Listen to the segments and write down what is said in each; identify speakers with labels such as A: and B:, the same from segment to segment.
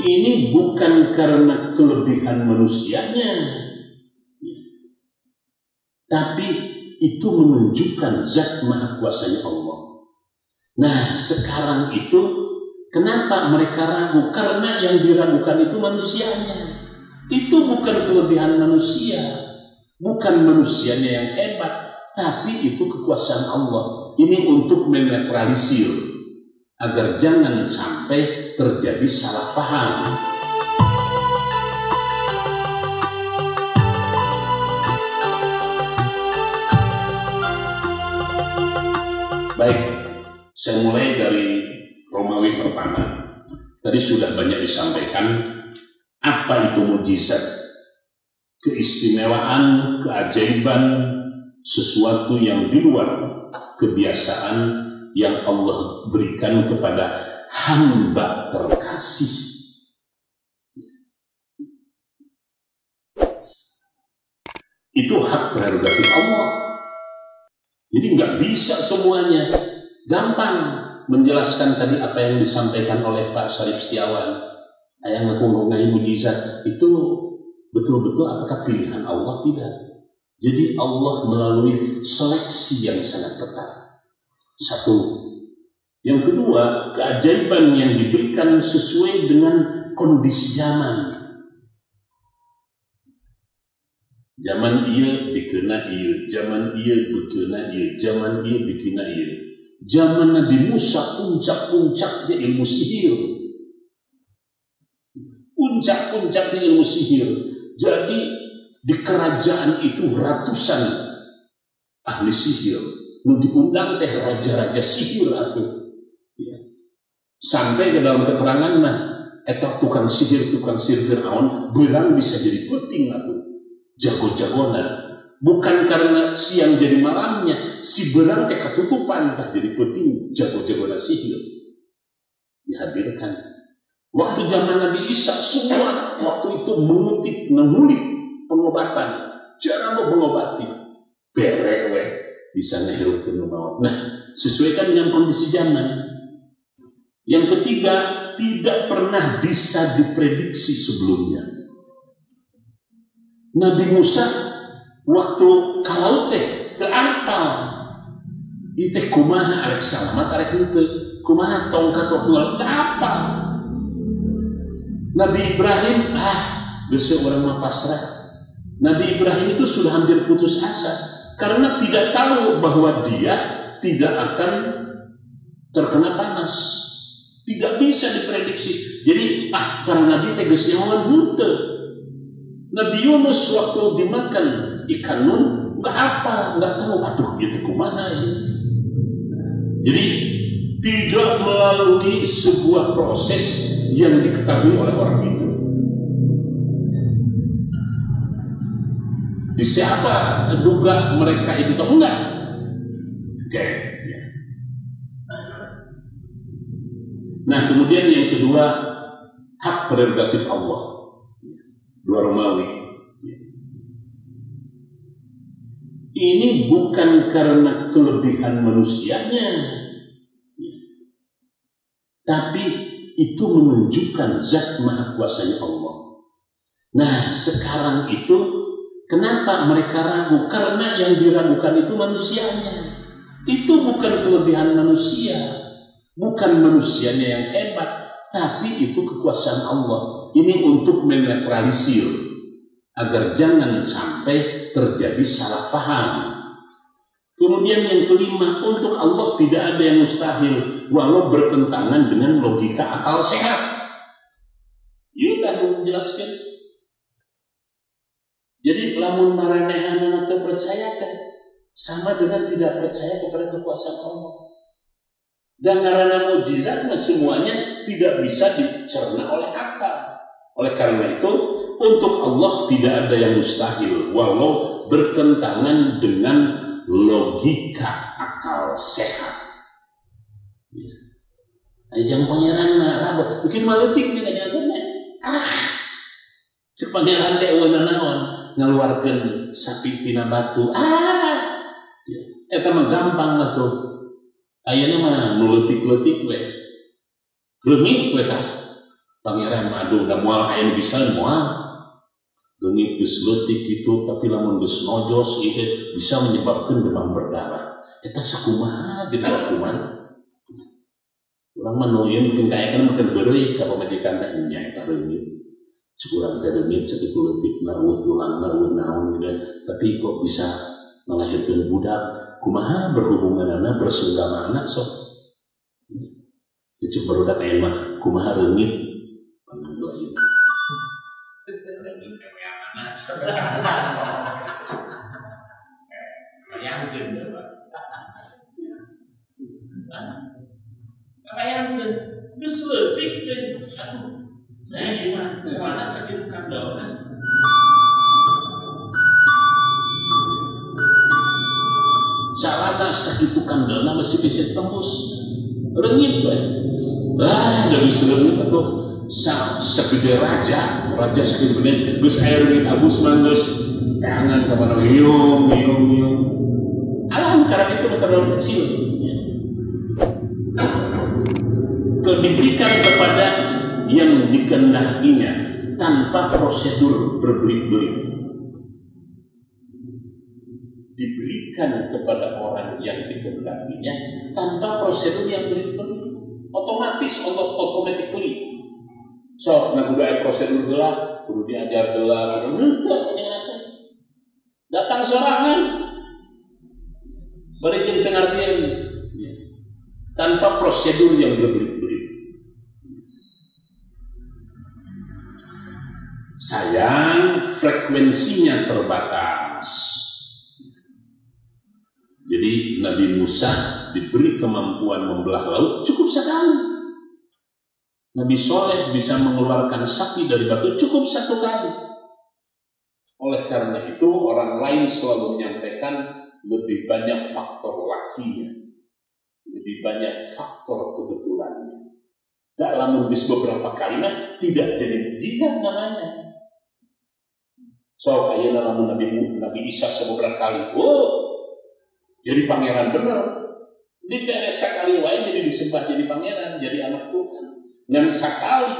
A: ini bukan karena kelebihan manusianya, tapi itu menunjukkan zat maha kuasanya Allah. Nah sekarang itu kenapa mereka ragu? Karena yang diragukan itu manusianya. Itu bukan kelebihan manusia, bukan manusianya yang hebat, tapi itu kekuasaan Allah. Ini untuk menetralisir agar jangan sampai terjadi salah paham. Baik, saya mulai dari Romawi pertama. Tadi sudah banyak disampaikan apa itu mukjizat, keistimewaan, keajaiban, sesuatu yang di luar kebiasaan yang Allah berikan kepada hamba terkasih. Itu hak prerogatif Allah. Jadi nggak bisa semuanya. Gampang menjelaskan tadi apa yang disampaikan oleh Pak Syarif Setiawan. Yang mengunggah mukjizat itu betul-betul apakah pilihan Allah? Tidak. Jadi Allah melalui seleksi yang sangat ketat. Satu. Yang kedua, keajaiban yang diberikan sesuai dengan kondisi zaman. Zaman iya dikena iya, zaman iya bikena iya, zaman iya bikena iya. Zaman Nabi Musa puncak-puncaknya ilmu sihir. Puncak-puncaknya ilmu sihir. Jadi di kerajaan itu ratusan ahli sihir. Diundang teh raja-raja sihir aku. Ya. Sampai ke dalam keterangan nah, tukang sihir Fir'aun berang bisa jadi puting atau jago-jagonan. Bukan karena siang jadi malamnya, si berang teh ketutupan tak jadi puting jago-jagonan sihir. Dihadirkan. Waktu zaman Nabi Isa semua waktu itu mengulik pengobatan, cara mengobati berewe bisa ngehirup maut. Nah, sesuaikan dengan kondisi zaman. Yang ketiga, tidak pernah bisa diprediksi sebelumnya. Nabi Musa waktu kalau teh terapal itu kumaha arek selamat arek henteu kumaha tongkat waktu lalu terapal. Nabi Ibrahim geus urang mah pasrah. Nabi Ibrahim itu sudah hampir putus asa karena tidak tahu bahwa dia tidak akan terkena panas. Tidak bisa diprediksi. Jadi para nabi teh geus nyawan henteu. Nabi Yunus waktu dimakan ikan nun enggak tahu aduh itu kumaha ya. Jadi tidak melalui sebuah proses yang diketahui oleh orang itu. Di siapa duga mereka itu atau enggak? Oke. Nah kemudian yang kedua, hak prerogatif Allah. 2 Romawi. Ini bukan karena kelebihan manusianya, tapi itu menunjukkan zat maha kuasanya Allah. Nah sekarang itu kenapa mereka ragu? Karena yang diragukan itu manusianya. Itu bukan kelebihan manusia, bukan manusianya yang hebat, tapi itu kekuasaan Allah. Ini untuk menetralisir agar jangan sampai terjadi salah paham. Kemudian yang kelima, untuk Allah tidak ada yang mustahil walau bertentangan dengan logika akal sehat. Iya kan menjelaskan. Jadi lamun maranehan atau percaya kan sama dengan tidak percaya kepada kekuasaan Allah. Dan karena mukjizat semuanya tidak bisa dicerna oleh akal. Oleh karena itu, untuk Allah tidak ada yang mustahil walau bertentangan dengan logika akal sehat. Ya. Ajang pangeran mah bikin maletik nih kayaknya. Cek pangeran teh naon ngaluarkeun sapi tina batu. Ya. Eta mah gampang lah tuh. Ayeuna mah nuletik-letik we. Leungit we tah. Pangeran madu udah mual air bisa mual. Leungit geus leutik gitu, tapi lamun geus nojos itu bisa menyebabkan demam berdarah. Eta sakumaha jadi kumaha. Urang mah nu ieu mungkin kayakeun mungkin heureui ka pamajikan teh nya eta leungit. Curang teh leungit sakitu leutikna eueuh tulangna eueuh naon gitu. Tapi kok bisa melahirkan budak, kumaha berhubunganana bersenggamana sok. Itu barudak aya mah kumaha leungit panggil ieu. Bayangkeun coba. Bayangkeun geus leutik deui. Aduh. Nah, gimana? Celana sakitu kandelna. Celana sakitu kandelna masih bisa tembus. Reungit we. Jadi sereungit atuh sagede raja sakitu gede geus aya reungit abus mah geus kangen ka mana ngiung. Alam karena itu terlalu kecil. Diberikan kepada yang dikehendakinya tanpa prosedur berbelit-belit. Diberikan kepada orang yang dikehendakinya tanpa prosedur yang berbelit-belit. Otomatis, automatically. So, nah kudu aya prosedur heula, kudu diajar heula, kudu henteu ngerasa. Datang sorangan. Bari jeung pengertian tanpa prosedur yang berbelit-belit. Sayang, frekuensinya terbatas. Jadi Nabi Musa diberi kemampuan membelah laut cukup sekali. Nabi Soleh bisa mengeluarkan sapi dari batu cukup satu kali. Oleh karena itu orang lain selalu menyampaikan lebih banyak faktor lakinya, lebih banyak faktor kebetulannya. Dalam beberapa kalimat tidak jadi mukjizat namanya. So kayaknya lamun Nabi Isa beberapa kali, jadi pangeran bener. Di beres sekali wae jadi disembah jadi pangeran, jadi anak Tuhan. Dan sekali.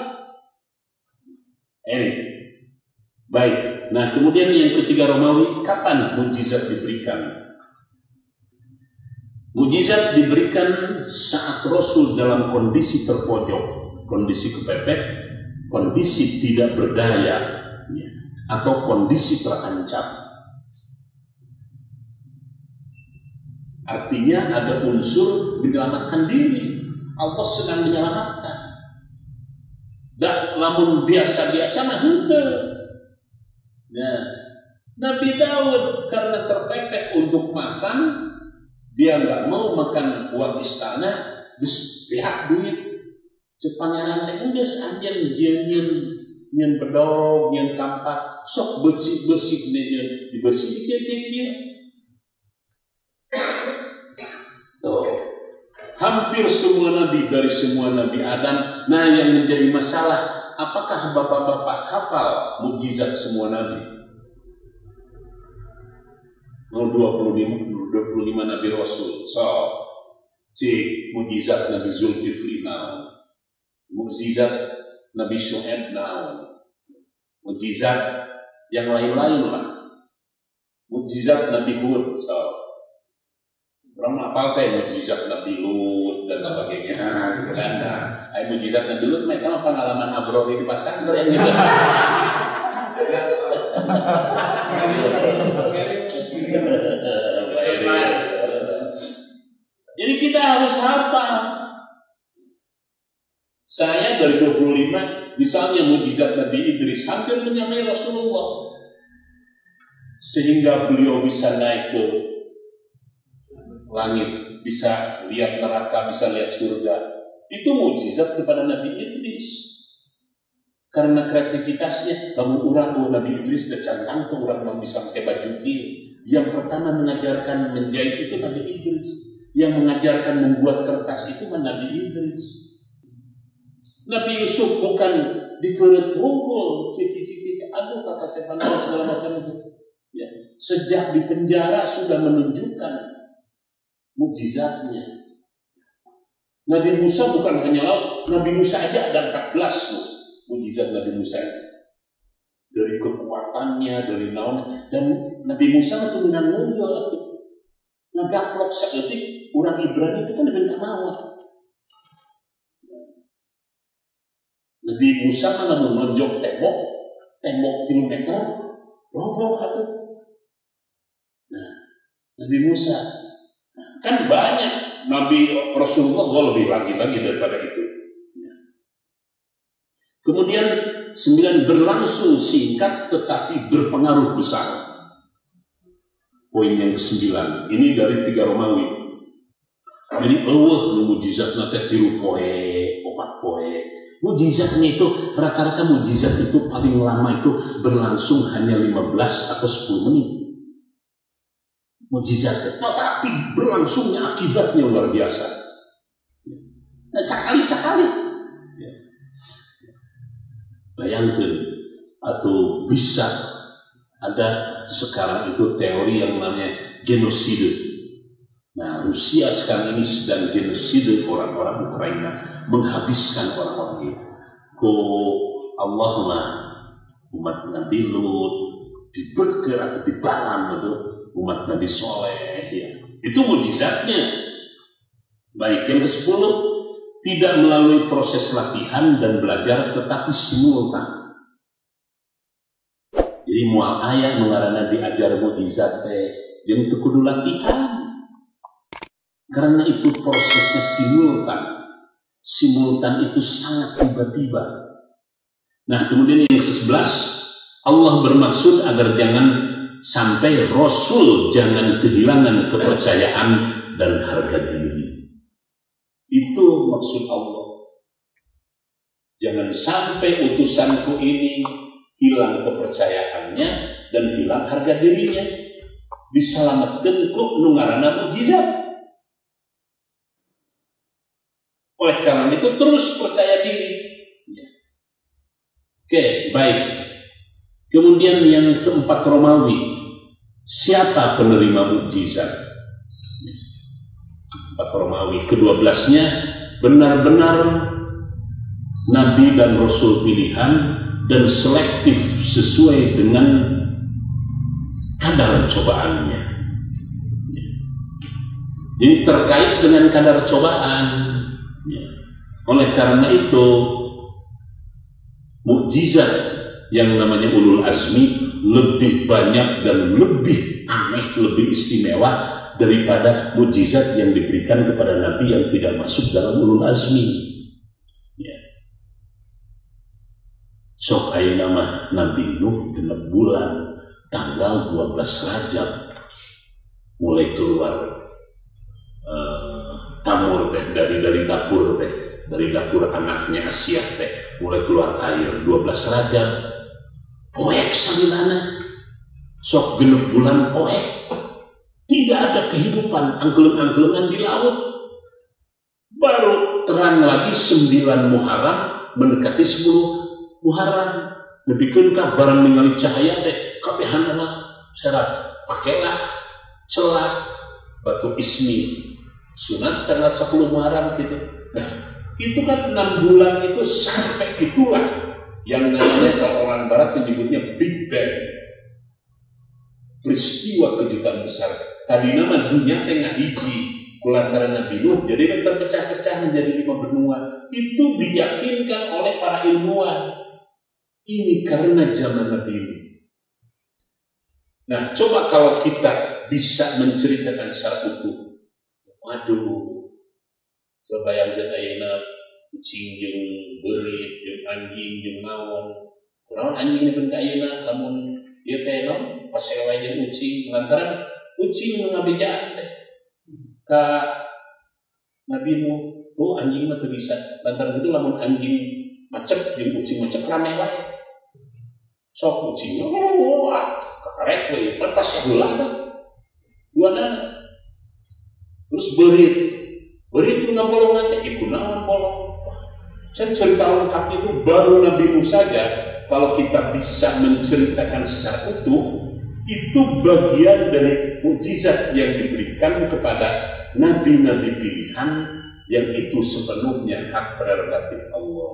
A: Baik. Nah kemudian yang ketiga Romawi, kapan mukjizat diberikan? Mukjizat diberikan saat Rasul dalam kondisi terpojok, kondisi kepepet, kondisi tidak berdaya, atau kondisi terancam. Artinya ada unsur menyelamatkan diri. Allah sedang menyelamatkan. Dan lamun biasa-biasa mah henteu. Nah, Nabi Daud karena terpepet untuk makan, dia nggak mau makan uang istana, geus pihak duit. Cek pangeran teh geus anjeun nyeun bedog, nyeun kampak, sok bersih nyeun dibersih kieu. Tuh. Hampir semua nabi dari semua nabi Adam. Nah, yang menjadi masalah, apakah bapak-bapak hafal mukjizat semua nabi? 25 nabi Rasul. So, cik mukjizat Nabi Zulkifli now. Mukjizat Nabi Syuaib now. Mukjizat yang lain-lain lah. Mukjizat Nabi Hud. So, orang apal teh mukjizat Nabi Lut dan sebagainya. Gitu kan. Nah, mukjizat Nabi Lut mereka pengalaman abrori di pesantren gitu. Jadi kita harus hafal. Saya dari 25, misalnya mukjizat Nabi Idris hampir menyamai Rasulullah, sehingga beliau bisa naik ke langit, bisa lihat neraka, bisa lihat surga. Itu mukjizat kepada Nabi Idris. Karena kreativitasnya, kamu orang Nabi Idris decantang tuh orang yang bisa pakai baju dia. Yang pertama mengajarkan menjahit itu Nabi Idris. Yang mengajarkan membuat kertas itu Nabi Idris. Nabi Yusuf bukan dikeret hukum, aduh kata sepan segala macam itu. Ya, sejak di penjara sudah menunjukkan mukjizatnya. Nabi Musa bukan hanya laut, Nabi Musa aja ada 14 loh. mukjizat Nabi Musa. Dari kekuatannya, dari naon, dan Nabi Musa itu dengan mulia itu ngagaplok saeutik urang Ibrani itu kan dengan kamawat. Nabi Musa kan menonjok tembok 3 meter, roboh atuh. Nah, Nabi Musa kan banyak Nabi Rasulullah lebih lagi daripada itu. Kemudian 9 berlangsung singkat tetapi berpengaruh besar. Poin yang ke-9 ini dari 3 Romawi. Jadi mukjizatna teh 3 poe, 4 poe. Mukjizatnya itu rata-rata mukjizat itu paling lama itu berlangsung hanya 15 atau 10 menit. Mukjizat, tetapi berlangsungnya akibatnya luar biasa. Nah, sekali-sekali. Bayangkan, atau bisa ada sekarang itu teori yang namanya genosida. Nah, Rusia sekarang ini sedang genosida orang-orang Ukraina, menghabiskan orang-orang itu. Allahumma umat Nabi Lut dibeker atau dibalam itu umat Nabi Soleh, ya. Itu mukjizatnya. Baik, yang ke-10, tidak melalui proses latihan dan belajar tetapi simultan. Jadi mual ayat mengarana diajar mukjizat yang teu kudu latihan. Karena itu prosesnya simultan. Simultan itu sangat tiba-tiba. Nah, kemudian yang ke-11, Allah bermaksud agar jangan sampai Rasul jangan kehilangan kepercayaan dan harga diri. Itu maksud Allah. Jangan sampai utusanku ini hilang kepercayaannya dan hilang harga dirinya. Diselamatkan ku nu ngaranna mukjizat. Oleh karena itu terus percaya diri. Oke, baik. Kemudian yang ke-4 Romawi. Siapa penerima mukjizat? 4 Romawi ke-12-nya, benar-benar Nabi dan Rasul pilihan dan selektif sesuai dengan kadar cobaannya. Jadi terkait dengan kadar cobaan. Oleh karena itu, mukjizat yang namanya ulul azmi lebih banyak dan lebih aneh, lebih istimewa daripada mukjizat yang diberikan kepada Nabi yang tidak masuk dalam ulul azmi. Ya. Sok ayeuna mah Nabi Nuh 6 bulan tanggal 12 Rajab mulai keluar tamur teh dari dapur teh, dari dapur anaknya Asia teh mulai keluar air 12 Rajab. Poek samilana sok 6 bulan poek. Tidak ada kehidupan, angklung-angklungan di laut. Baru terang lagi 9 Muharram mendekati 10 Muharram. Lebih ka barang ningali cahaya teh kabehanana serat pakailah celah batu ismi sunat tanggal 10 Muharram gitu. Nah, itu kan 6 bulan itu sampai gitulah yang namanya kalau orang barat menyebutnya Big Bang. Peristiwa kejutan besar. Tadi nama dunia tengah hiji kulantaran Nabi Nuh jadi terpecah-pecah menjadi 5 benua. Itu diyakinkan oleh para ilmuwan. Ini karena zaman Nabi Nuh. Nah, coba kalau kita bisa menceritakan secara utuh. Waduh, coba yang ayeuna kucing jeung beurit jeung anjing jeung naon. Kunaon anjing ini bentuk ayeuna lamun ieu teh naon pasewa jeung kucing lantaran kucing ngabejaan teh ka Nabi Nuh. Oh, anjing mah teu bisa. Lantaran itu lamun anjing macet jeung kucing macet rame wae. Sok kucing karek we pas heula teh. Duana. Terus berit ngomong teh iku naon bolong. Saya cerita lengkap itu baru Nabi Nuh saja. Kalau kita bisa menceritakan secara utuh, itu bagian dari mukjizat yang diberikan kepada nabi-nabi pilihan yang itu sepenuhnya hak prerogatif Allah.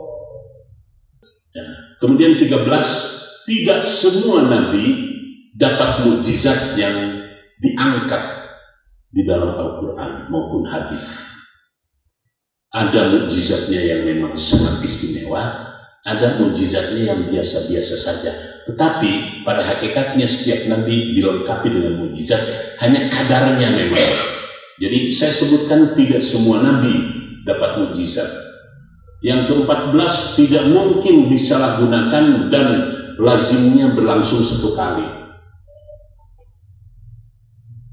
A: Ya. Kemudian 13, tidak semua nabi dapat mukjizat yang diangkat di dalam Al-Quran maupun hadis. Ada mukjizatnya yang memang sangat istimewa, ada mukjizatnya yang biasa-biasa saja. Tetapi pada hakikatnya setiap nabi dilengkapi dengan mukjizat, hanya kadarnya memang. Jadi saya sebutkan tidak semua nabi dapat mukjizat. Yang ke-14, tidak mungkin disalahgunakan dan lazimnya berlangsung satu kali.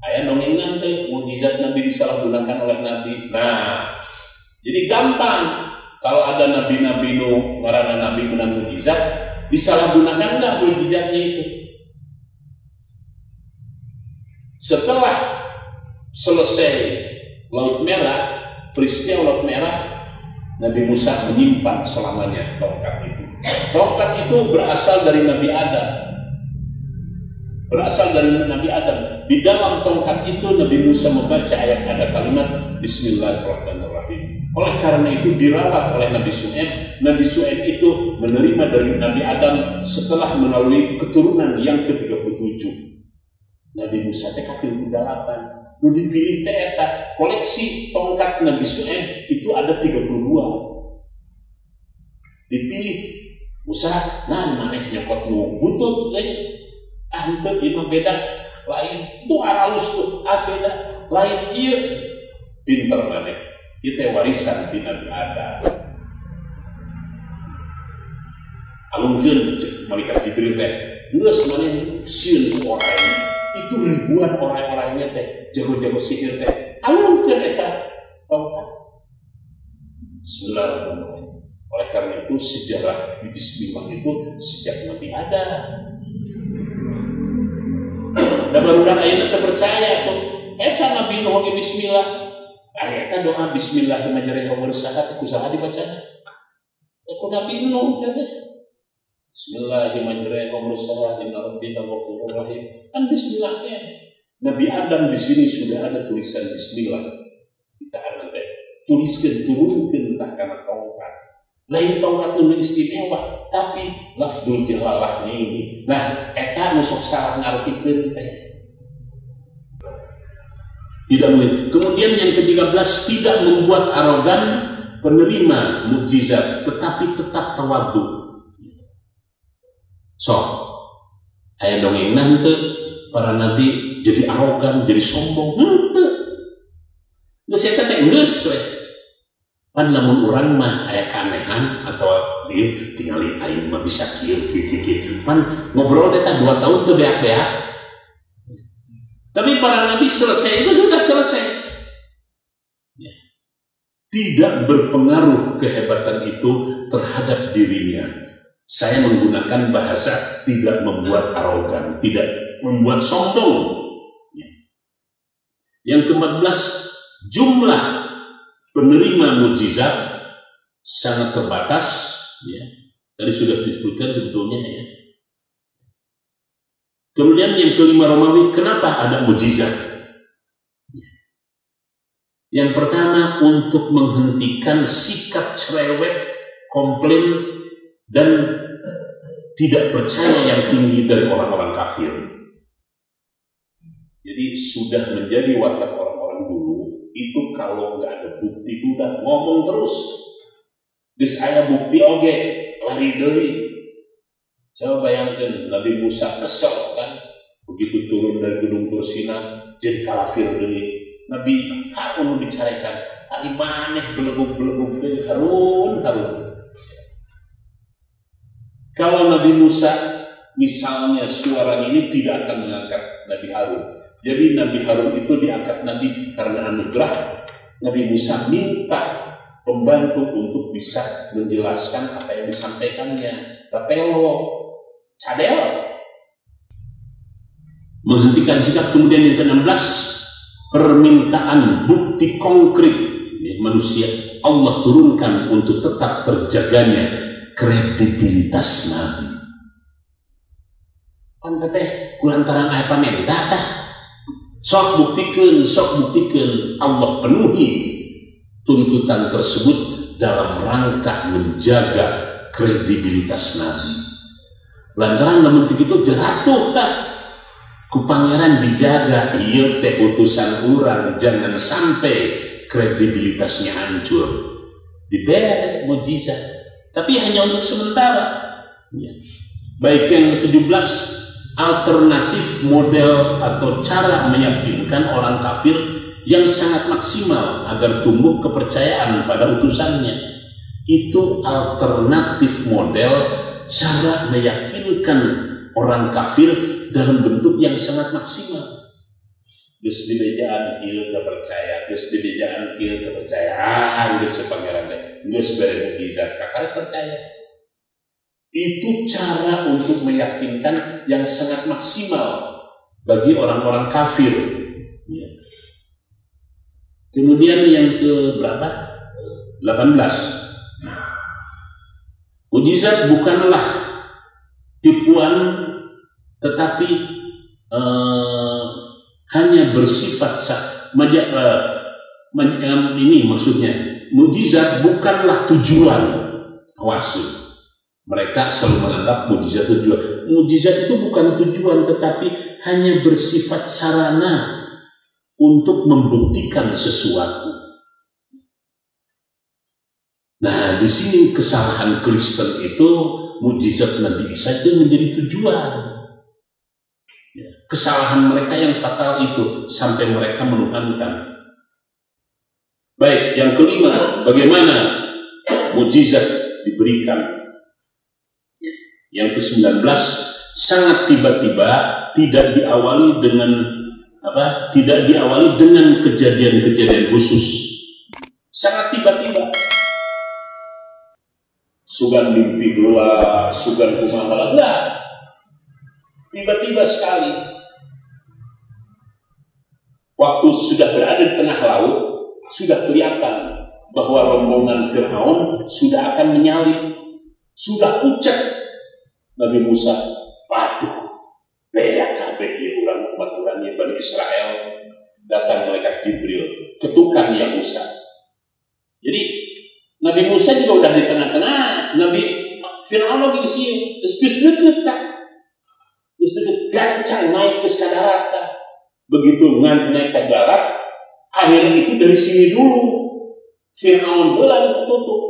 A: Ayah dongeng nanti mukjizat nabi disalahgunakan oleh nabi. Nah, jadi gampang kalau ada nabi-nabi karena nabi benar mukjizat, disalahgunakan nggak mukjizatnya itu? Setelah selesai Laut Merah, peristiwa Laut Merah, Nabi Musa menyimpan selamanya tongkat itu. Tongkat itu berasal dari Nabi Adam. Berasal dari Nabi Adam. Di dalam tongkat itu Nabi Musa membaca ayat, ada kalimat Bismillahirrahmanirrahim. Oleh karena itu dirawat oleh Nabi Su'aib. Nabi Su'aib itu menerima dari Nabi Adam setelah melalui keturunan yang ke-37. Nabi Musa teh ke-38. Nu dipilih teh eta koleksi tongkat Nabi Su'aib itu ada 32. Dipilih Musa, nah maneh nyokot nu butut lain. Henteu ieu mah beda lain. Itu aralus tuh, beda lain ieu. Pinter maneh. Ieu teh warisan ti Nabi Adam. Alungkeun malaikat Jibril teh, geus maneh sieun orang itu ribuan orang-orangnya teh jago-jago sihir teh alungkeun eta tongkat. Bismillahirrahmanirrahim. Oleh karena itu sejarah di Bismillah itu sejak Nabi Adam. Da barudak ayeuna teh percaya tuh eta Nabi Nuh ge Bismillah. Ari eta doa Bismillah teh majare umur sahat kusaha dibacana? Ku Nabi Nuh teh. Bismillahirrahmanirrahim. Inna rabbika ghafurur rahim. Kan Bismillah teh. Nabi Adam di sini sudah ada tulisan Bismillah. Kita ada teh tuliskeun turunkeun tah kana tongkat. Lain tongkat nu istimewa, tapi lafzul jalalahnya ini. Nah, eta nu sok salah ngartikeun teh. Tidak mungkin. Kemudian yang ke-13, tidak membuat arogan penerima mukjizat, tetapi tetap tawadhu. So, aya dongeng nanti para nabi jadi arogan, jadi sombong. Henteu. Geus eta teh geus we. Pan lamun urang mah aya kanehan atau dieu tingali aing mah bisa kieu kieu. Pan ngobrol teh 2 tahun teu beak-beak. Tapi para nabi selesai itu sudah selesai. Tidak berpengaruh kehebatan itu terhadap dirinya. Saya menggunakan bahasa tidak membuat arogan, tidak membuat sombong. Yang ke-14, jumlah penerima mukjizat sangat terbatas. Ya. Tadi sudah disebutkan sebetulnya. Ya. Kemudian yang ke-5 Romawi, kenapa ada mukjizat? Ya. Yang pertama, untuk menghentikan sikap cerewet, komplain, dan tidak percaya yang tinggi dari orang-orang kafir. Jadi sudah menjadi watak orang-orang dulu itu kalau nggak ada bukti itu udah ngomong terus. Geus aya bukti oge lari deui. Coba bayangkan Nabi Musa kesel kan, begitu turun dari gunung Tursina jadi kafir deui. Nabi Harun dicarikan, ari maneh belebuk-belebuk deui Harun. Kalau Nabi Musa misalnya suara ini tidak akan mengangkat Nabi Harun. Jadi Nabi Harun itu diangkat Nabi karena anugerah. Nabi Musa minta pembantu untuk bisa menjelaskan apa yang disampaikannya. Tapelo, cadel. Menghentikan sikap. Kemudian yang ke-16, permintaan bukti konkret manusia Allah turunkan untuk tetap terjaganya kredibilitas Nabi. Kan teh kulantaran aya pamerintah tah. Sok buktikeun Allah penuhi tuntutan tersebut dalam rangka menjaga kredibilitas Nabi. Lantaran namun begitu jatuh tak ku pangeran dijaga, iya teh utusan orang, jangan sampai kredibilitasnya hancur. Diberi mujizat, tapi hanya untuk sementara. Ya. Baik, yang ke-17, alternatif model atau cara meyakinkan orang kafir yang sangat maksimal agar tumbuh kepercayaan pada utusannya. Itu alternatif model cara meyakinkan orang kafir dalam bentuk yang sangat maksimal. Geus di bejaan kieu kepercaya, geus di bejaan kieu kepercayaan, geus pangeran teh, geus bere mukjizat kakak percaya. Itu cara untuk meyakinkan yang sangat maksimal bagi orang-orang kafir. Ya. Kemudian yang ke berapa? 18. Mukjizat bukanlah tipuan, tetapi hanya bersifat ini maksudnya, mukjizat bukanlah tujuan. Awas, mereka selalu menganggap mukjizat tujuan. Mukjizat itu bukan tujuan, tetapi hanya bersifat sarana untuk membuktikan sesuatu. Nah, di sini kesalahan Kristen itu mukjizat Nabi Isa itu menjadi tujuan. Kesalahan mereka yang fatal itu sampai mereka menuhankan. Baik, yang kelima, bagaimana mukjizat diberikan? Yang ke-19, sangat tiba-tiba, tidak diawali dengan tidak diawali dengan kejadian-kejadian khusus. Sangat tiba-tiba. Sugan mimpi gula, sugan kumaha, enggak. Tiba-tiba sekali. Waktu sudah berada di tengah laut, sudah kelihatan bahwa rombongan Fir'aun sudah akan menyalip, sudah ucap Nabi Musa, waduh, beak kabeh ieu urang umat-umatnya Bani Israel, datang malaikat Jibril, ketukan ya Musa. Jadi Nabi Musa juga udah di tengah-tengah, Nabi Fir'aun lagi di sini, terus gancang naik ke darat. Begitu naik ke darat, akhirnya itu dari sini dulu Fir'aun belan tutup.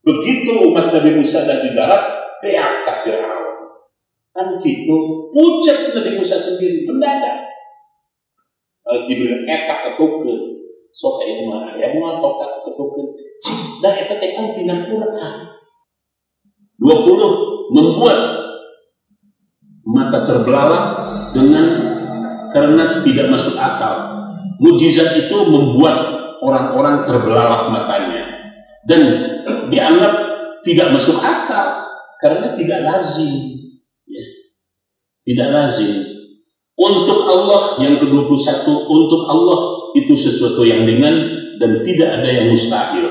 A: Begitu umat Nabi Musa dan di darat, beak tak Fir'aun. Kan gitu, pucat Nabi Musa sendiri mendadak. Dibilang etak ketukeun, sok aya mah aya moal tokat ketukeun. Da eta teh kan tina Quran. 20, membuat mata terbelalak karena tidak masuk akal. Mukjizat itu membuat orang-orang terbelalak matanya dan dianggap tidak masuk akal karena tidak lazim. Ya. Tidak lazim. Untuk Allah yang ke-21, untuk Allah itu sesuatu yang ringan dan tidak ada yang mustahil.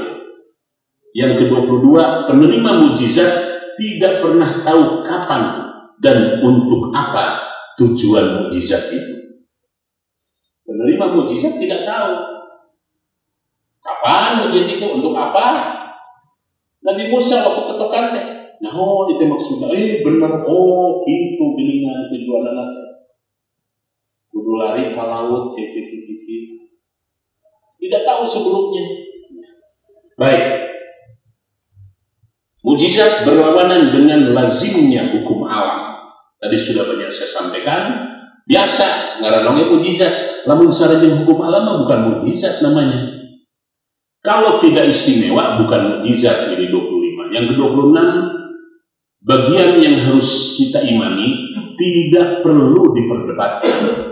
A: Yang ke-22, penerima mukjizat tidak pernah tahu kapan dan untuk apa tujuan mukjizat itu. Penerima mukjizat tidak tahu kapan mukjizat itu, untuk apa. Nabi Musa waktu ketukan teh, nah itu maksudnya, benar, gitu gelingan tujuan anak. Kudu lari ke laut, tidak tahu sebelumnya. Baik, mukjizat berlawanan dengan lazimnya hukum alam. Tadi sudah banyak saya sampaikan. Biasa ngaranongnya mukjizat, lamun sareng hukum alam bukan mukjizat namanya. Kalau tidak istimewa bukan mukjizat. Ini 25. Yang ke-26, bagian yang harus kita imani tidak perlu diperdebatkan.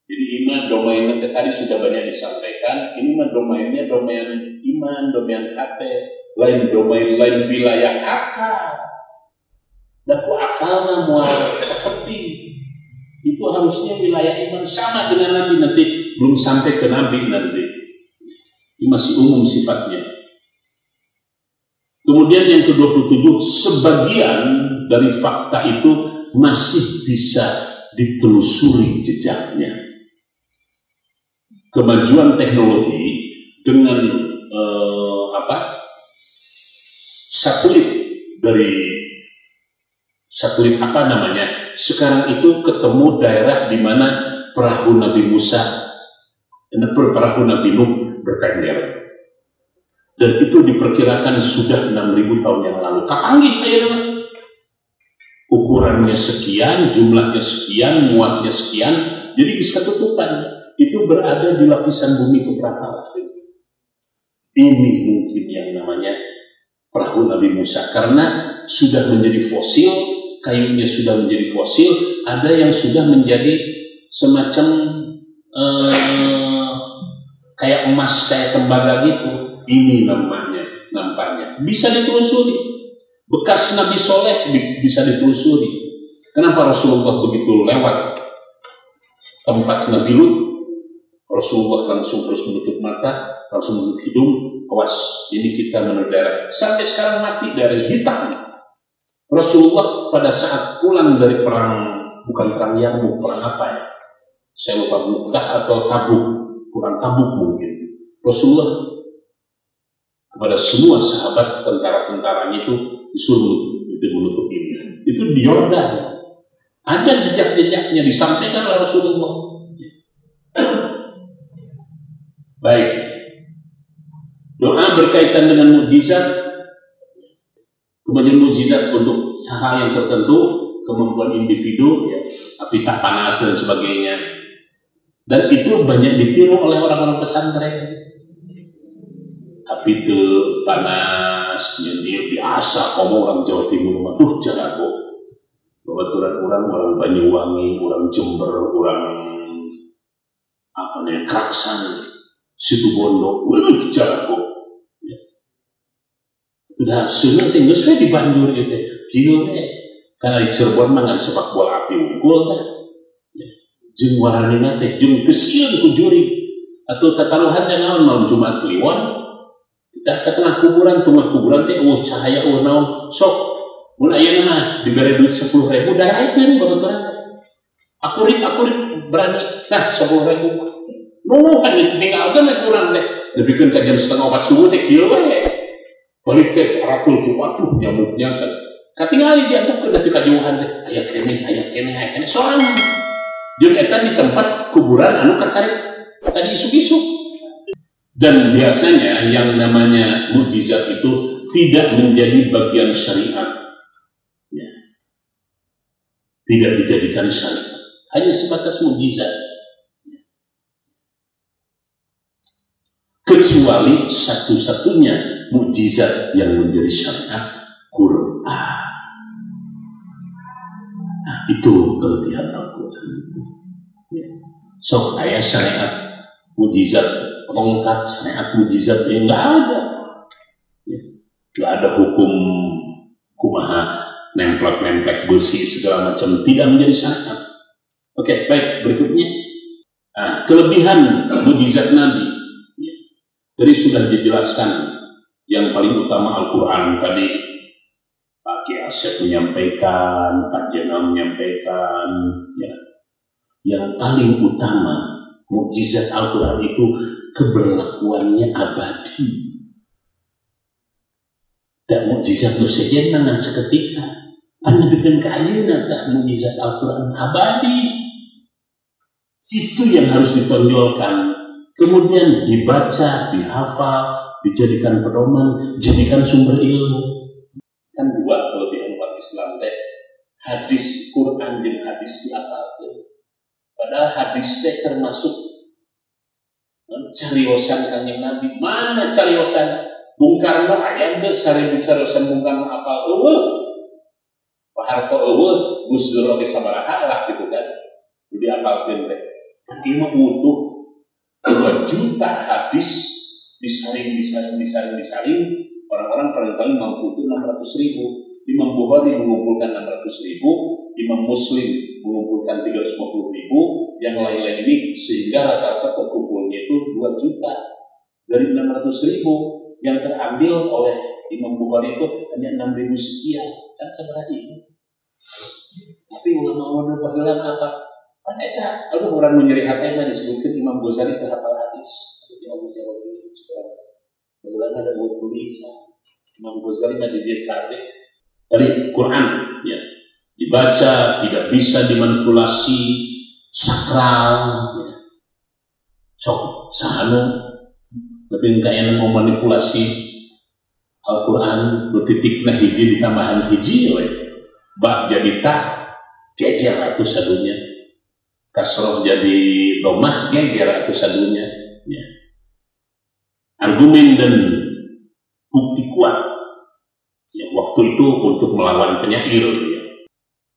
A: Jadi iman domainnya tadi sudah banyak disampaikan. Ini mah domainnya domain iman, domain hati, lain domain, lain wilayah akal. Dan ku akalna mual tepi. Itu harusnya wilayah iman sama dengan Nabi, nanti belum sampai ke Nabi nanti. Ini masih umum sifatnya. Kemudian yang ke-27, sebagian dari fakta itu masih bisa ditelusuri jejaknya. Kemajuan teknologi dengan satelit dari satelit apa namanya, sekarang itu ketemu daerah di mana perahu Nabi Musa, perahu Nabi Nuh bertengger. Dan itu diperkirakan sudah 6.000 tahun yang lalu. Kapan gitu ya teman? Ukurannya sekian, jumlahnya sekian, muatnya sekian, jadi bisa ketutupan. Itu berada di lapisan bumi keberapa? Ini mungkin yang namanya perahu Nabi Musa, karena sudah menjadi fosil, kayunya sudah menjadi fosil, ada yang sudah menjadi semacam kayak emas, kayak tembaga gitu. Ini nampaknya bisa ditelusuri. Bekas Nabi Soleh bisa ditelusuri. Kenapa Rasulullah begitu lewat tempat Nabi Lut, Rasulullah langsung terus menutup mata, langsung menutup hidung, awas, ini kita menuju darah. Sampai sekarang mati dari hitam. Rasulullah pada saat pulang dari perang, bukan perang Yarmuk, perang apa ya? Saya lupa, Mu'tah atau Tabuk, kurang Tabuk mungkin. Rasulullah kepada semua sahabat tentara-tentaranya itu disuruh itu menutup ini. Itu di Yordan. Ada jejak-jejaknya disampaikan oleh Rasulullah. Baik. Doa berkaitan dengan mukjizat. Kemudian mukjizat untuk hal yang tertentu, kemampuan individu, ya, api tak panas dan sebagainya. Dan itu banyak ditiru oleh orang-orang pesantren. Api itu panas, jadi biasa kamu orang Jawa Timur mah jago. Kebetulan orang Banyuwangi, orang Jember, orang apa namanya Kraksan, Situbondo, jago. Ya. Sudah semua tinggal saya di Banjur gitu, gila karena di Cirebon mah ngan sepak bola api unggul kan. Ya. Jeung waranina teh jeung kesieun ku juri atau tataruhan teh naon malam Jumat Kliwon. Kita ke tengah kuburan teh cahaya naon sok mun aya mah dibere duit 10.000 darah itu babaturan akurit berani nah 10.000 kan tinggal kan kurang teh dipikeun ka jam 3:30 subuh teh kieu we balik teh ratul ku waduh nyamuknya kan katingali diantepkeun tapi kajuhan teh aya keneh soalnya jeung eta di tempat kuburan anu kakarek tadi isuk-isuk. Dan biasanya yang namanya mukjizat itu tidak menjadi bagian syariat, ya. Tidak dijadikan syariat, hanya sebatas mukjizat. Kecuali satu-satunya mukjizat yang menjadi syariat, Quran. Nah, itu kelebihan Al-Quran itu. Ya. So, ayat syariat mukjizat lengkap syariat mukjizat yang nggak ada, ya. Nggak ada hukum kumaha nemplek besi segala macam, tidak menjadi syariat. Oke, baik berikutnya. Nah, kelebihan mukjizat Nabi, ya. Tadi sudah dijelaskan. Yang paling utama Al-Quran tadi. Pak Ki Asep menyampaikan, Pak Jenal menyampaikan, ya. Yang paling utama mukjizat Al-Quran itu keberlakuannya abadi. Dan mukjizat nu sejen mangan seketika. Anu bikin ka ayeuna tah mukjizat Al-Quran abadi. Itu yang harus ditonjolkan. Kemudian dibaca, dihafal, dijadikan pedoman, jadikan sumber ilmu. Kan dua kelebihan umat Islam teh. Hadis Quran dan hadis dihafalkeun. Padahal hadis teh termasuk cariosan Kanjeng Nabi. Mana cariosan Bung Karno aya teh 1000 cariosan Bung Karno apal eueuh. Pak Harto eueuh, Gus Dur oge sabaraha lah gitu kan. Jadi apalkeun teh. Ieu mah butuh 2 juta hadis disaring. Orang-orang paling mampu itu 600.000. Imam Bukhari mengumpulkan 600.000, Imam Muslim mengumpulkan 350.000, yang lain-lain ini sehingga rata-rata terkumpulnya itu 2 juta. Dari 600.000 yang terambil oleh Imam Bukhari itu hanya 6.000 sekian, kan sebenarnya ini. Tapi ulama-ulama bergerak apa? Kan eta, kalau orang menyeri hati mah disebutkan Imam Ghazali ke hafal hadis. Jadi Allah jawab itu sekarang. Bagaimana ada buat tulisan. Imam Ghazali di DKB dari Quran ya dibaca tidak bisa dimanipulasi sakral ya. So sahanu lebih kaya mau manipulasi Al-Quran titik nah hiji ditambahan hiji we bak jadi tak geger atuh sadunya kasroh jadi domah geger atuh sadunya ya. Argumen dan bukti kuat ya, waktu itu untuk melawan penyair ya.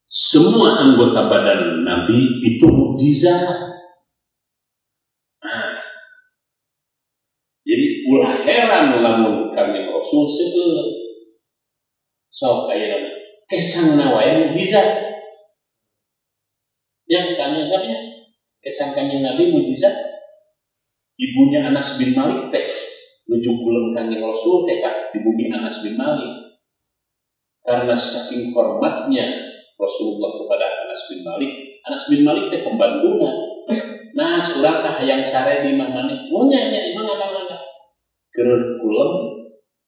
A: Semua anggota badan Nabi itu mukjizat. Nah, jadi ulah heran lamun kami Rasul sebel sok aya nama kesang nawaya mukjizat yang tanya siapa kesang kanjeng Nabi mukjizat ibunya Anas bin Malik teh nuju kulem kanjeng Rasul teh di bumi Anas bin Malik karena saking hormatnya Rasulullah kepada Anas bin Malik teh pembanduna nah surah yang sare di mana punya emang apa keur kulem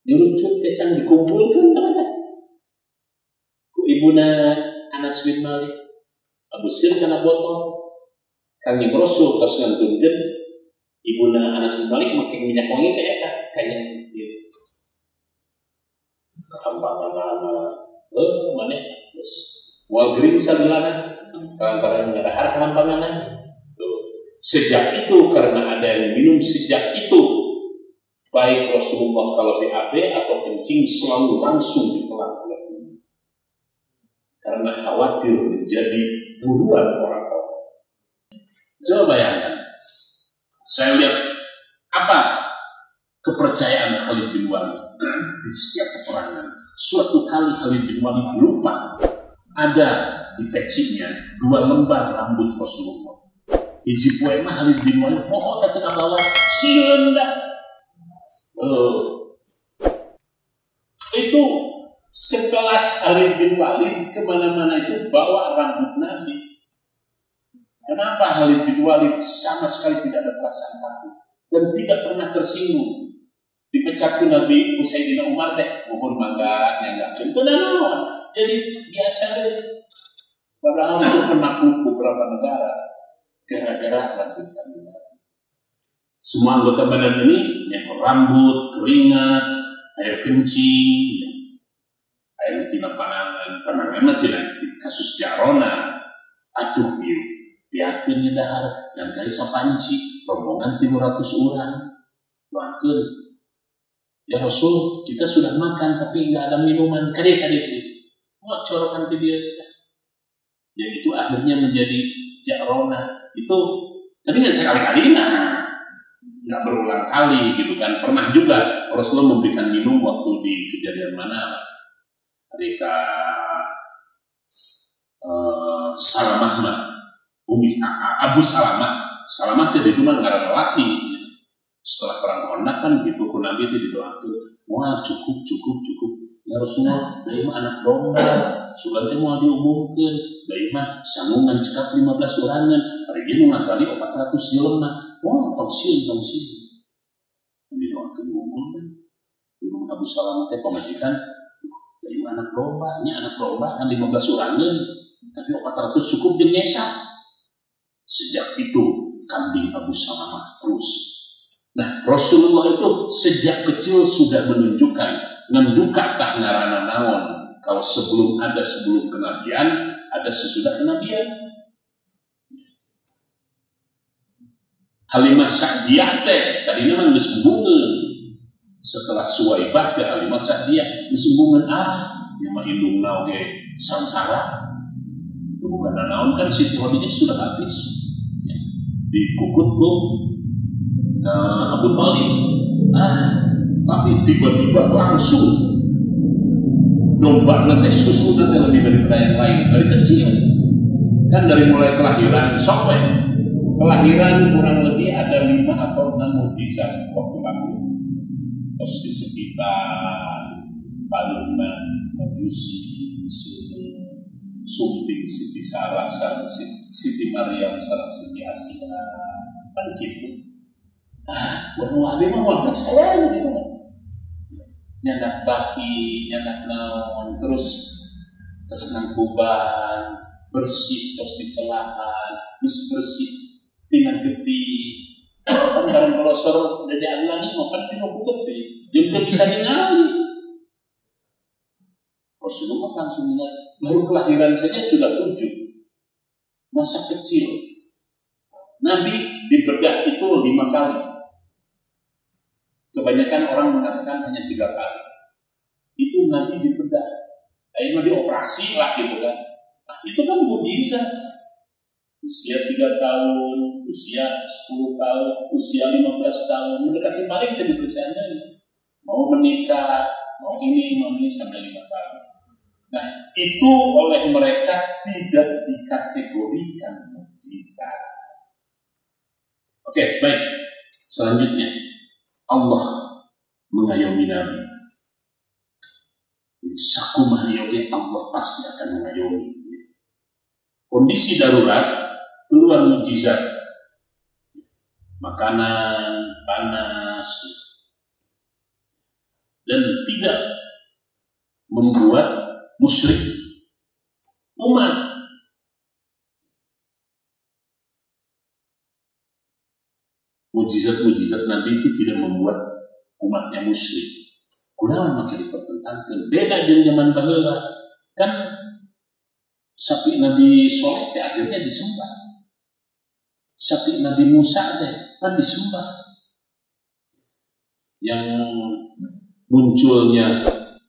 A: dirucut kecang dikumpulkan mana ku ibuna Anas bin Malik abusir kana botol kanjeng Rasul tos ngantunkeun ibuna Anas bin Malik make minyak wangi teh eta kayaknya kehampangan mana terus wal gering sabilana lantaran ngadahar kehampangan sejak itu karena ada yang minum sejak itu baik Rasulullah kalau BAB atau kencing selalu langsung ditelan oleh karena khawatir menjadi buruan orang-orang. Coba bayangkan saya lihat apa kepercayaan Khalid bin Walid di setiap peperangan. Suatu kali Khalid bin Walid lupa ada di pecinya 2 lembar rambut Rasulullah. Hiji poe mah Khalid bin Walid poho teh tengah bawah sieun dah. Itu sekelas Khalid bin Walid kemana-mana itu bawa rambut Nabi. Kenapa Khalid bin Walid sama sekali tidak ada perasaan takut dan tidak pernah tersinggung? Dipecat ke Nabi Sayyidina Umar teh mohon mangga nyanggap contoh naon jadi biasa deh padahal itu menakluk beberapa negara gara-gara rambut Nabi. Semua anggota badan ini yang rambut, keringat, air kencing, air tina panangan tina kasus jarona aduh biu biakeun di dahar dan kali sapanci rombongan 300 orang bangkeun ya Rasul, kita sudah makan tapi nggak ada minuman. Kadek-kadek mau corokan ke dia. Yang itu akhirnya menjadi jarona. Itu tapi nggak sekali-kali, nggak berulang kali gitu kan. Pernah juga Rasulullah memberikan minum waktu di kejadian mana? Ketika Salamah, Abu Salamah jadi itu mah ngaran laki. Setelah perang Khandaq kan gitu, ku Nabi itu didoakan, wah cukup ya Rasulullah, dari mah anak domba, sugan teh mau diumumkan, dari mah sanggungan cekap 15 orangan, hari ini ngakali 400 jelema, wah tongsin, didoakan umumkan, di rumah Abu Salamah teh pemajikan, dari mah anak domba kan 15 orangan, tapi 400 cukup di desa. Sejak itu kambing Abu Salamah terus. Nah, Rasulullah itu sejak kecil sudah menunjukkan ngenduka tak ngarana naon. Kalau sebelum kenabian, ada sesudah kenabian. Halimah Sa'diyah teh tadi memang geus bungeun. Setelah Suwaibah teh Halimah Sa'diyah geus bungeun ieu mah indung naon ge sangsara. Bukan naon kan Siti Khadijah sudah habis. Ya. Dikukut ku Abu Thalib, tapi tiba-tiba langsung domba nanti susu nanti lebih daripada yang lain dari kecil kan dari mulai kelahiran sampai kelahiran kurang lebih ada 5 atau 6 mukjizat waktu lahir terus di sekitar Palungan, Majusi, Sumbing, Siti Sarah, Siti Maryam, Siti Asia kan gitu. Wah, dia mah warga saya gitu. nyandak baki, nyandak naon, terus nang kuban, bersih terus dicelahan, terus bersih tina geti. Kan barang kalau sorok udah diagulangi mau kan pinoku geti, dia bisa ningali. Rasulullah langsung ingat, baru kelahiran saja sudah 7. Masa kecil Nabi dibedah itu 5 kali. Kebanyakan orang mengatakan hanya 3 kali. Itu Nabi dibedah, akhirnya dioperasi lah gitu kan. Nah, itu kan mukjizat. Usia 3 tahun, usia 10 tahun, usia 15 tahun, mendekati paling jadi bersama. Mau menikah, mau ini sampai 5 tahun. Nah, itu oleh mereka tidak dikategorikan mukjizat. Oke, baik. Selanjutnya, Allah mengayomi Nabi. Sakumah yogi, Allah pasti akan mengayomi. Kondisi darurat, keluar mukjizat. Makanan, panas, dan tidak membuat musyrik umat. Mujizat-mujizat Nabi itu tidak membuat umatnya musyrik. Kunaon maka dipertentangkan. Beda dengan zaman baheula. Kan sapi Nabi Soleh teh akhirnya disembah. Sapi Nabi Musa teh kan disembah. Yang munculnya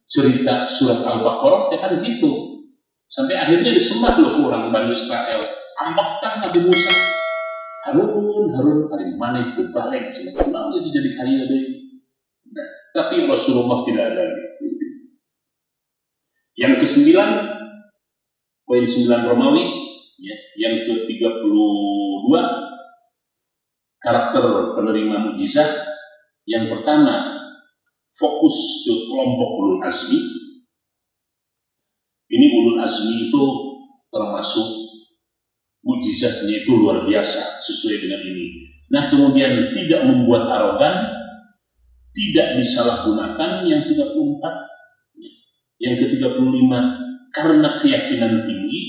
A: cerita surat Al-Baqarah kan gitu. Sampai akhirnya disembah loh orang Bani Israel. Ambekkan Nabi Musa. Harun hari mana itu balik. Kenapa itu jadi kaya deh. Nah, tapi Rasulullah tidak ada. Yang ke-9, poin 9 Romawi, ya, yang ke-32, karakter penerima mukjizat. Yang pertama, fokus ke kelompok ulul azmi. Ini ulul azmi itu termasuk mukjizatnya itu luar biasa sesuai dengan ini. Nah, kemudian tidak membuat arogan, tidak disalahgunakan. Yang 34, yang ke-35 karena keyakinan tinggi.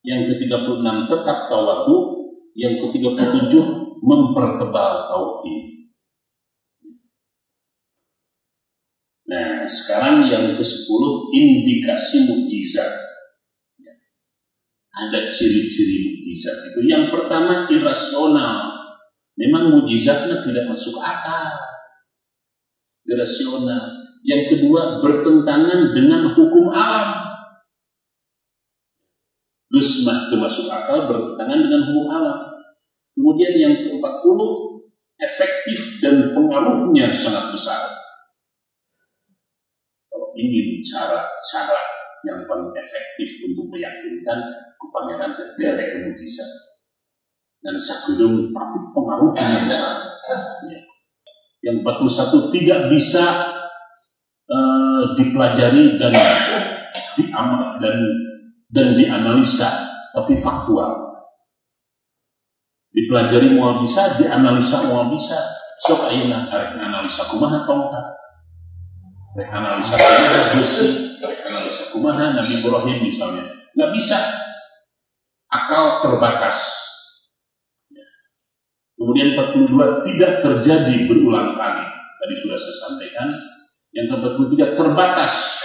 A: Yang ke-36 tetap tawadhu. Yang ke-37 mempertebal tauhid. Nah, sekarang yang ke-10 indikasi mukjizat. Ada ciri-ciri mukjizat itu. Yang pertama irasional. Memang mukjizatnya tidak masuk akal. Irasional. Yang kedua bertentangan dengan hukum alam. Dusmah itu masuk akal, bertentangan dengan hukum alam. Kemudian yang ke-40 efektif dan pengaruhnya sangat besar. Kalau ingin cara yang paling efektif untuk meyakinkan kepangeran derek mukjizat dan sakudung tapi pengaruhnya besar. Yang 41 tidak bisa dipelajari dan dianalisa, tapi faktual. Dipelajari mau bisa, dianalisa mau bisa. Sok ayeuna arek analisa kumaha tongkat. Rek analisa kumaha besi, analisa kumaha Nabi Ibrahim misalnya. Nggak bisa. Akal terbatas. Kemudian 42 tidak terjadi berulang kali. Tadi sudah saya sampaikan. Yang ke-43 terbatas.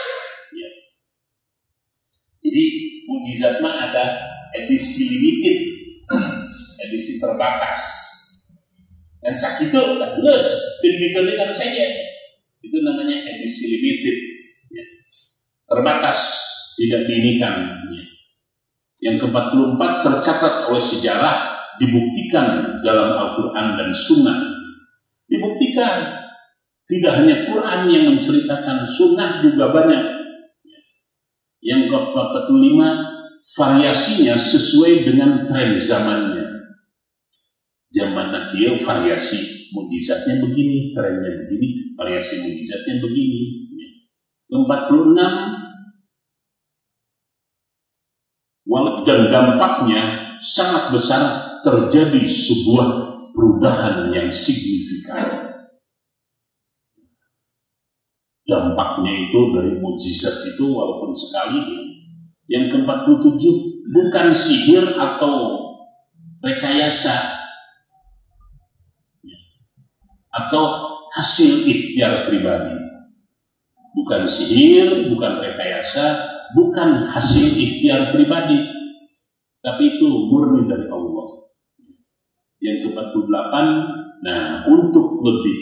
A: Ya. Jadi mukjizat mah ada edisi limited, edisi terbatas. Dan sakitu geus dipikirkan anu saja. Itu namanya edisi limited. Ya. Terbatas, tidak diinikan. Ya. Yang ke-44 tercatat oleh sejarah, dibuktikan dalam Al-Quran dan Sunnah. Dibuktikan. Tidak hanya Quran yang menceritakan, Sunnah juga banyak. Yang ke-45 variasinya sesuai dengan tren zamannya. Zaman nakieu variasi mukjizatnya begini, trennya begini, variasi mukjizatnya begini. Ke-46 dan dampaknya sangat besar, terjadi sebuah perubahan yang signifikan. dampaknya itu dari mukjizat itu walaupun sekali. Yang ke-47 bukan sihir atau rekayasa atau hasil ikhtiar pribadi. Bukan sihir, bukan rekayasa, bukan hasil ikhtiar pribadi, tapi itu murni dari Allah. Yang ke-48, nah untuk lebih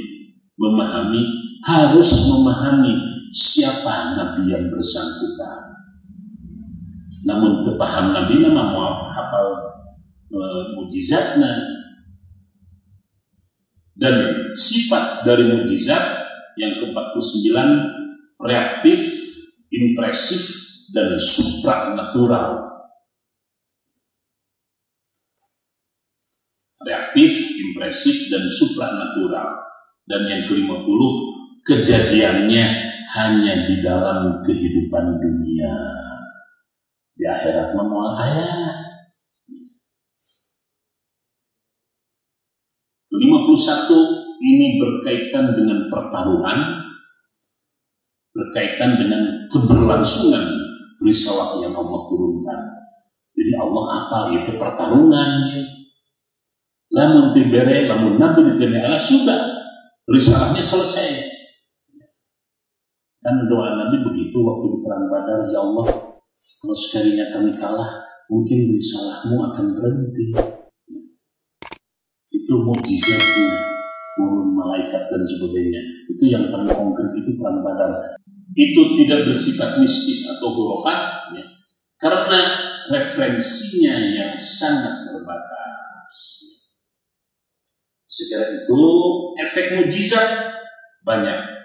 A: memahami, harus memahami siapa Nabi yang bersangkutan. Namun terpaham Nabi nama mau hafal mukjizatnya. Dan sifat dari mukjizat yang ke-49 reaktif, impresif, dan supranatural. Reaktif, impresif, dan supranatural. Dan yang ke-50 kejadiannya hanya di dalam kehidupan dunia. Di akhirat mau ayat. Ke-51 ini berkaitan dengan pertaruhan, berkaitan dengan keberlangsungan risalah yang Allah turunkan. Jadi Allah apa? Itu pertarungan. Lamun tibere, lamun nabi diberi Allah sudah risalahnya selesai. Kan doa Nabi begitu waktu di perang Badar, ya Allah, kalau sekalinya kami kalah, mungkin risalahmu akan berhenti. Itu mukjizatnya, turun malaikat dan sebagainya. Itu yang paling konkret, itu perang Badar. Itu tidak bersifat mistis atau hurufat, ya, karena referensinya yang sangat terbatas. Segera itu efek mukjizat banyak.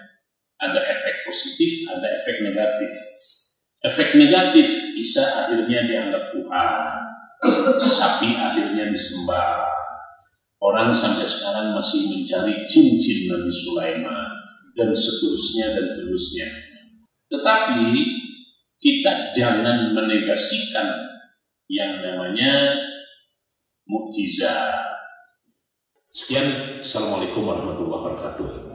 A: Ada efek positif, ada efek negatif. Efek negatif, Isa akhirnya dianggap Tuhan, sapi akhirnya disembah. Orang sampai sekarang masih mencari cincin Nabi Sulaiman dan seterusnya dan seterusnya. Tetapi kita jangan menegasikan yang namanya mukjizat. Sekian, Assalamualaikum warahmatullahi wabarakatuh.